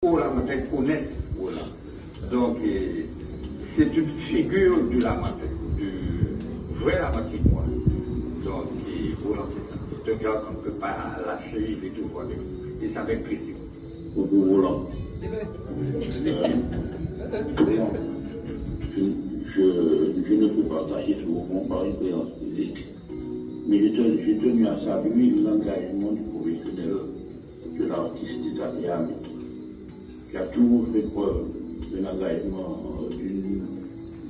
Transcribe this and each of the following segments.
Lamantin connaissent Roland. Donc, c'est une figure du Lamantin, du vrai Lamantinois. Donc, Roland, c'est ça. C'est un gars qu'on ne peut pas lâcher, il est toujours avec nous. Et ça fait plaisir. Bonjour Roland. Je ne peux pas partager tout mon par expérience physique, mais j'ai tenu à saluer l'engagement du professionnel de l'artiste italien qui a toujours fait preuve d'un engagement, d'une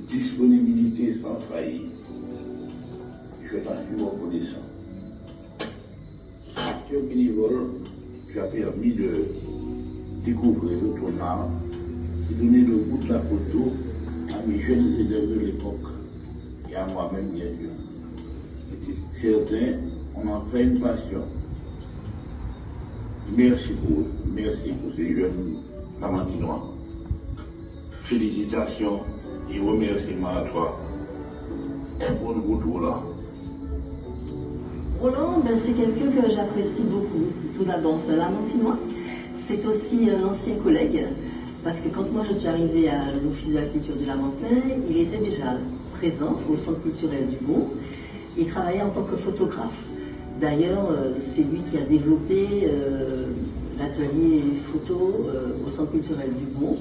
disponibilité sans faillir. Je t'en suis reconnaissant. Acteur bénévole, tu as permis de découvrir ton art et donner le goût de la photo à mes jeunes élèves de l'époque et à moi-même bien sûr. Certains, on en fait une passion. Merci pour ces jeunes Lamantinois. Félicitations et remerciements à toi. Bonne route Roland. Roland, c'est quelqu'un que j'apprécie beaucoup. Tout d'abord, c'est un Lamantinois. C'est aussi un ancien collègue, parce que quand moi je suis arrivée à l'Office de la culture du Lamentin, il était déjà présent au Centre culturel du Bon. Il travaillait en tant que photographe. D'ailleurs, c'est lui qui a développé l'atelier photo au Centre culturel du Bon.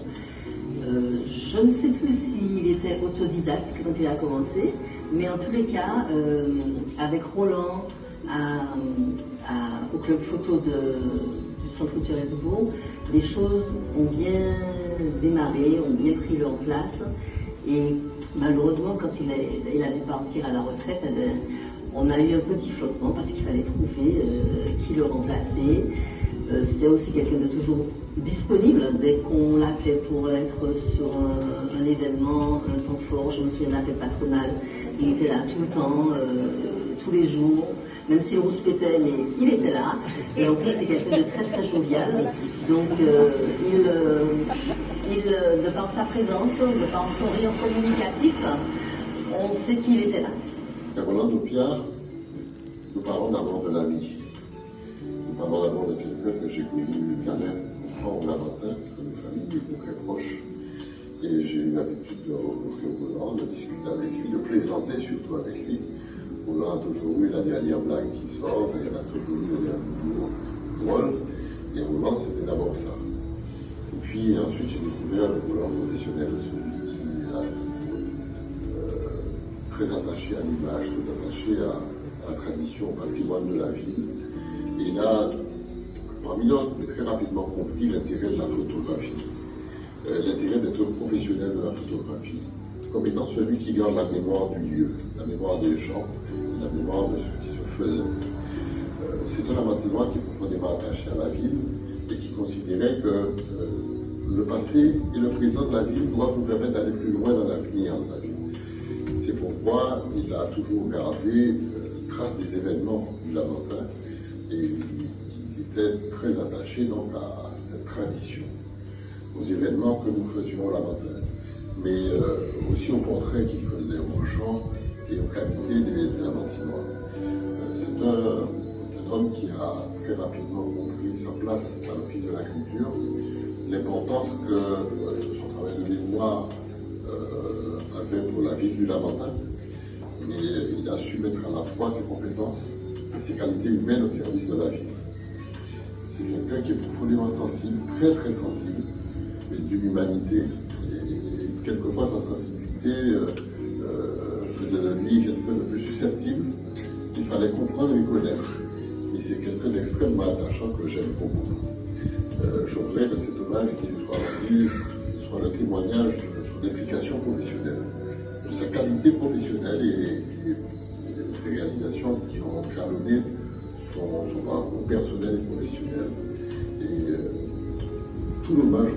Je ne sais plus s'il était autodidacte quand il a commencé, mais en tous les cas, avec Roland, au club photo du Centre culturel du Bon, les choses ont bien démarré, ont bien pris leur place. Et malheureusement, quand il a dû partir à la retraite, on a eu un petit flottement parce qu'il fallait trouver qui le remplaçait. C'était aussi quelqu'un de toujours disponible dès qu'on l'appelait pour être sur un événement, un temps fort. Je me souviens de l'appel patronal. Il était là tout le temps, tous les jours, même s'il rouspétait, mais il était là. Et en plus, c'est quelqu'un de très très jovial. Donc, de par sa présence, de par son rire communicatif, on sait qu'il était là. Roland Dopiard, nous parlons d'abord de l'ami. Nous parlons d'abord de quelqu'un que j'ai connu quand même au fond de Lamentin, que nos familles étaient très proches. Et j'ai eu l'habitude de rencontrer Roland, de discuter avec lui, de plaisanter surtout avec lui. Roland a toujours eu la dernière blague qui sort, il a toujours eu le dernier humour drôle. Et Roland, c'était d'abord ça. Et puis ensuite, j'ai découvert le Roland professionnel, celui qui est très attaché à l'image, très attaché à la tradition, au patrimoine de la ville. Et là, parmi d'autres, mais très rapidement compris l'intérêt de la photographie, l'intérêt d'être professionnel de la photographie, comme étant celui qui garde la mémoire du lieu, la mémoire des gens, la mémoire de ce qui se faisait. C'est un Lamantinois qui est profondément attaché à la ville et qui considérait que le passé et le présent de la ville doivent nous permettre d'aller plus loin dans l'avenir de la ville. C'est pourquoi il a toujours gardé trace des événements du Lamentin et il était très attaché donc à cette tradition, aux événements que nous faisions au Lamentin, mais aussi aux portraits qu'il faisait aux gens et aux qualités des Lamantinois. C'est un homme qui a très rapidement compris sa place à l'Office de la culture, l'importance que son travail de mémoire avait pour la ville du Lamentin, mais il a su mettre à la fois ses compétences et ses qualités humaines au service de la ville. C'est quelqu'un qui est profondément sensible, très très sensible, mais d'une humanité. Et quelquefois sa sensibilité faisait de lui quelqu'un de plus susceptible qu'il fallait comprendre et connaître. Mais c'est quelqu'un d'extrêmement attachant que j'aime beaucoup. Je voudrais que cet hommage qui lui soit rendu soit le témoignage de son implication professionnelle, de sa qualité professionnelle et des réalisations qui ont jalonné son parcours personnel et professionnel. Et tout l'hommage